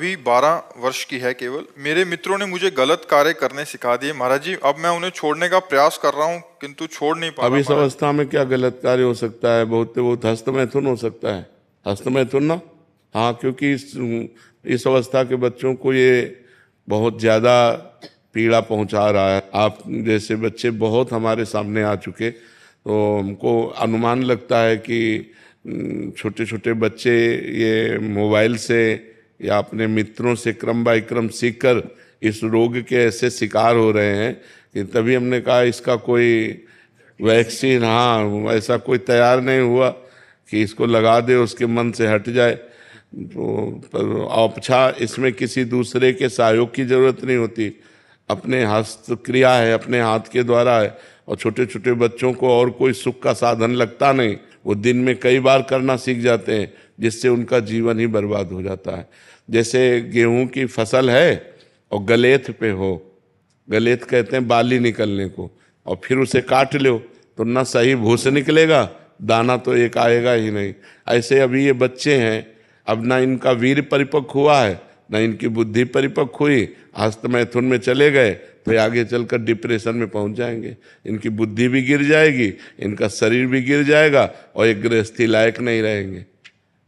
अभी 12 वर्ष की है केवल। मेरे मित्रों ने मुझे गलत कार्य करने सिखा दिए महाराज जी। अब मैं उन्हें छोड़ने का प्रयास कर रहा हूँ किंतु छोड़ नहीं पा अब रहा इस महाराज। अवस्था में क्या गलत कार्य हो सकता है? बहुत बहुत हस्तमैथुन हो सकता है। हस्तमैथुन ना, हाँ, क्योंकि इस अवस्था के बच्चों को ये बहुत ज़्यादा पीड़ा पहुंचा रहा है। आप जैसे बच्चे बहुत हमारे सामने आ चुके, तो हमको अनुमान लगता है कि छोटे छोटे बच्चे ये मोबाइल से या अपने मित्रों से क्रम बाय क्रम सीखकर इस रोग के ऐसे शिकार हो रहे हैं कि तभी हमने कहा इसका कोई वैक्सीन, हाँ, ऐसा कोई तैयार नहीं हुआ कि इसको लगा दे उसके मन से हट जाए। तो पर औपछा इसमें किसी दूसरे के सहयोग की जरूरत नहीं होती, अपने हस्त क्रिया है, अपने हाथ के द्वारा है। और छोटे छोटे बच्चों को और कोई सुख का साधन लगता नहीं, वो दिन में कई बार करना सीख जाते हैं, जिससे उनका जीवन ही बर्बाद हो जाता है। जैसे गेहूं की फसल है और गलेथ पे हो, गलेथ कहते हैं बाली निकलने को, और फिर उसे काट लो तो ना सही भूस निकलेगा, दाना तो एक आएगा ही नहीं। ऐसे अभी ये बच्चे हैं, अब ना इनका वीर परिपक्व हुआ है, ना इनकी बुद्धि परिपक्व हुई, हस्तमैथुन में चले गए तो आगे चलकर डिप्रेशन में पहुंच जाएंगे। इनकी बुद्धि भी गिर जाएगी, इनका शरीर भी गिर जाएगा और एक गृहस्थी लायक नहीं रहेंगे।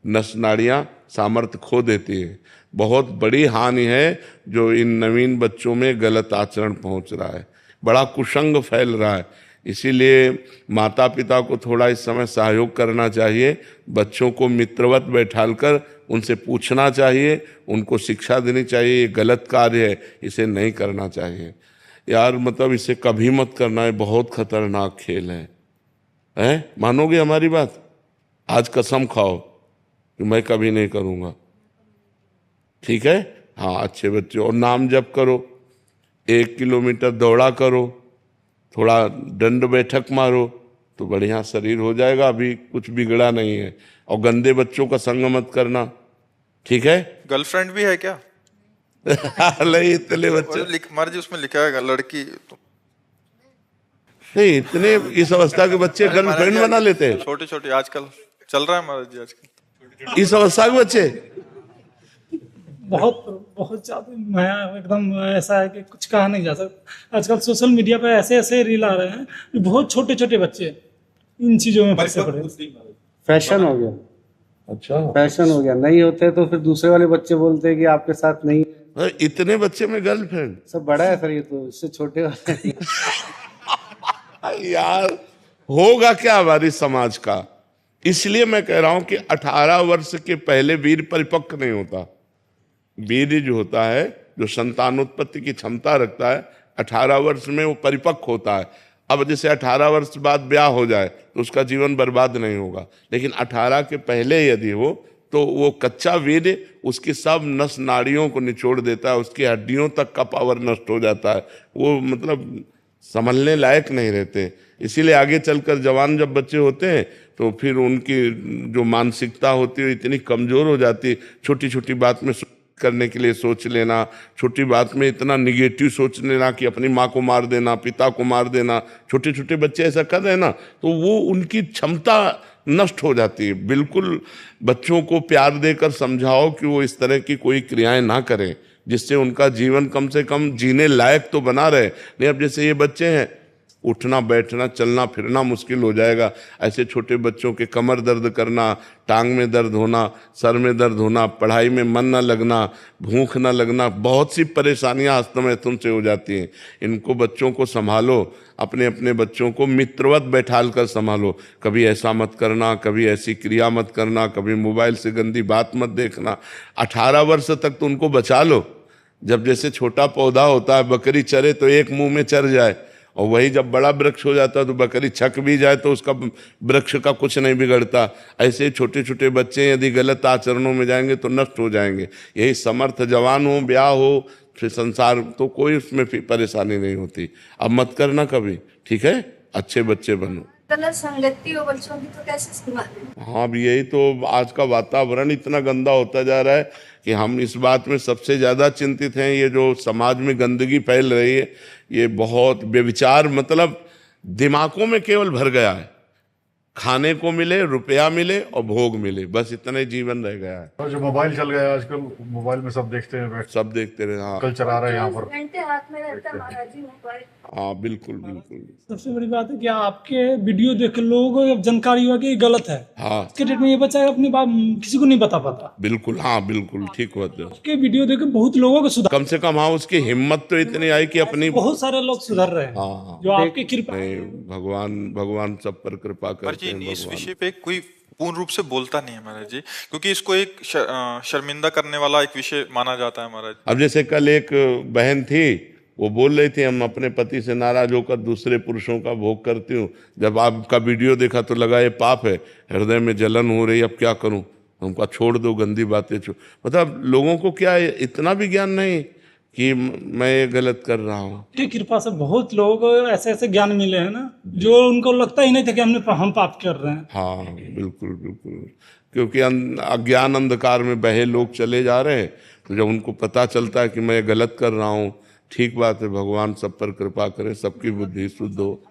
नस नाड़ियां सामर्थ्य खो देती है। बहुत बड़ी हानि है जो इन नवीन बच्चों में गलत आचरण पहुंच रहा है, बड़ा कुसंग फैल रहा है। इसीलिए माता पिता को थोड़ा इस समय सहयोग करना चाहिए, बच्चों को मित्रवत बैठालकर उनसे पूछना चाहिए, उनको शिक्षा देनी चाहिए, ये गलत कार्य है, इसे नहीं करना चाहिए यार। मतलब इसे कभी मत करना है, बहुत खतरनाक खेल है? मानोगे हमारी बात? आज कसम खाओ कि मैं कभी नहीं करूँगा, ठीक है? हाँ, अच्छे बच्चे, और नाम जप करो, 1 किलोमीटर दौड़ा करो, थोड़ा दंड बैठक मारो तो बढ़िया शरीर हो जाएगा। अभी कुछ बिगड़ा नहीं है। और गंदे बच्चों का संग मत करना, ठीक है? गर्लफ्रेंड भी है क्या? नहीं, इतने बच्चे महाराज जी उसमें लिखा है लड़की तो। नहीं, इतने इस अवस्था के बच्चे गर्लफ्रेंड बना लेते हैं। छोटे छोटे आजकल चल रहा है महाराज जी, आजकल इस अवस्था के बच्चे बहुत बहुत ज्यादा मैं एकदम ऐसा है कि कुछ कहा नहीं जा सकता। आजकल सोशल मीडिया पे ऐसे ऐसे रील आ रहे हैं कि बहुत छोटे छोटे बच्चे इन चीजों में फंसे पड़े। फैशन हो गया। अच्छा, फैशन हो गया, नहीं होते तो फिर दूसरे वाले बच्चे बोलते हैं कि आपके साथ नहीं। इतने बच्चे में गर्लफ्रेंड? सब बड़ा है सर, ये तो इससे छोटे वाले। यार होगा क्या हमारी समाज का? इसलिए मैं कह रहा हूं कि 18 वर्ष के पहले वीर परिपक्व नहीं होता। वीर जो होता है, जो संतानोत्पत्ति की क्षमता रखता है, 18 वर्ष में वो परिपक्व होता है। अब जैसे 18 वर्ष बाद ब्याह हो जाए तो उसका जीवन बर्बाद नहीं होगा, लेकिन 18 के पहले यदि हो तो वो कच्चा वीर उसकी सब नस नाड़ियों को निचोड़ देता है, उसकी हड्डियों तक का पावर नष्ट हो जाता है, वो मतलब संभलने लायक नहीं रहते। इसीलिए आगे चलकर जवान जब बच्चे होते हैं तो फिर उनकी जो मानसिकता होती है इतनी कमजोर हो जाती है, छोटी छोटी बात में करने के लिए सोच लेना, छोटी बात में इतना निगेटिव सोच लेना कि अपनी माँ को मार देना, पिता को मार देना। छोटे छोटे बच्चे ऐसा कर रहे हैं ना, तो वो उनकी क्षमता नष्ट हो जाती है। बिल्कुल बच्चों को प्यार देकर समझाओ कि वो इस तरह की कोई क्रियाएं ना करें, जिससे उनका जीवन कम से कम जीने लायक तो बना रहे। नहीं, अब जैसे ये बच्चे हैं, उठना बैठना चलना फिरना मुश्किल हो जाएगा। ऐसे छोटे बच्चों के कमर दर्द करना, टांग में दर्द होना, सर में दर्द होना, पढ़ाई में मन न लगना, भूख न लगना, बहुत सी परेशानियां हस्तमैथुन से हो जाती हैं। इनको बच्चों को संभालो, अपने अपने बच्चों को मित्रवत बैठाल कर संभालो। कभी ऐसा मत करना, कभी ऐसी क्रिया मत करना, कभी मोबाइल से गंदी बात मत देखना। 18 वर्ष तक तो उनको बचा लो। जब जैसे छोटा पौधा होता है, बकरी चरे तो एक मुंह में चर जाए, और वही जब बड़ा वृक्ष हो जाता है तो बकरी छक भी जाए तो उसका वृक्ष का कुछ नहीं बिगड़ता। ऐसे छोटे छोटे बच्चे यदि गलत आचरणों में जाएंगे तो नष्ट हो जाएंगे। यही समर्थ जवान हो, ब्याह हो, फिर संसार, तो कोई उसमें परेशानी नहीं होती। अब मत करना कभी, ठीक है? अच्छे बच्चे बनो। संगति हो बच्चों की तो कैसे संभालें? हाँ, अब यही तो आज का वातावरण इतना गंदा होता जा रहा है कि हम इस बात में सबसे ज़्यादा चिंतित हैं। ये जो समाज में गंदगी फैल रही है, ये बहुत व्यभिचार, मतलब दिमागों में केवल भर गया है। खाने को मिले, रुपया मिले और भोग मिले, बस इतना ही जीवन रह गया है। और जो मोबाइल चल गया है आजकल, मोबाइल में सब देखते हैं, बैठ सब देखते रहे। हाँ कल्चर आ रहा है यहाँ पर। घंटे हाथ में रहता है महाराज जी मोबाइल। हाँ बिल्कुल बिल्कुल। सबसे बड़ी बात है कि आपके वीडियो देख के लोगों को जानकारी हुआ कि ये गलत है। हाँ के डेट में ये बच्चा अपनी बात किसी को नहीं बता पाता। बिल्कुल, हाँ बिल्कुल ठीक बात है। आपके वीडियो देख के बहुत लोगों को सुधार, कम से कम हाँ उसकी हिम्मत तो इतनी आई कि अपनी, बहुत सारे लोग सुधर रहे हैं हाँ जो आपकी कृपा। नहीं, भगवान सब पर कृपा पर करते जी हैं इस भगवान। विषय पे कोई पूर्ण रूप से बोलता नहीं है महाराज जी, क्योंकि इसको एक शर्मिंदा करने वाला एक विषय माना जाता है महाराज। अब जैसे कल एक बहन थी, वो बोल रही थी हम अपने पति से नाराज होकर दूसरे पुरुषों का भोग करती हूँ, जब आपका वीडियो देखा तो लगा ये पाप है, हृदय में जलन हो रही, अब क्या करूं। हमको छोड़ दो गंदी बातें। मतलब लोगों को क्या इतना भी ज्ञान नहीं कि मैं ये गलत कर रहा हूँ। की कृपा से बहुत लोगों को ऐसे ऐसे ज्ञान मिले हैं ना, जो उनको लगता ही नहीं था कि हम पाप कर रहे हैं। हाँ बिल्कुल बिल्कुल, क्योंकि अज्ञान अंधकार में बहे लोग चले जा रहे हैं, तो जब उनको पता चलता है कि मैं गलत कर रहा हूँ, ठीक बात है, भगवान सब पर कृपा करे, सबकी बुद्धि शुद्ध हो।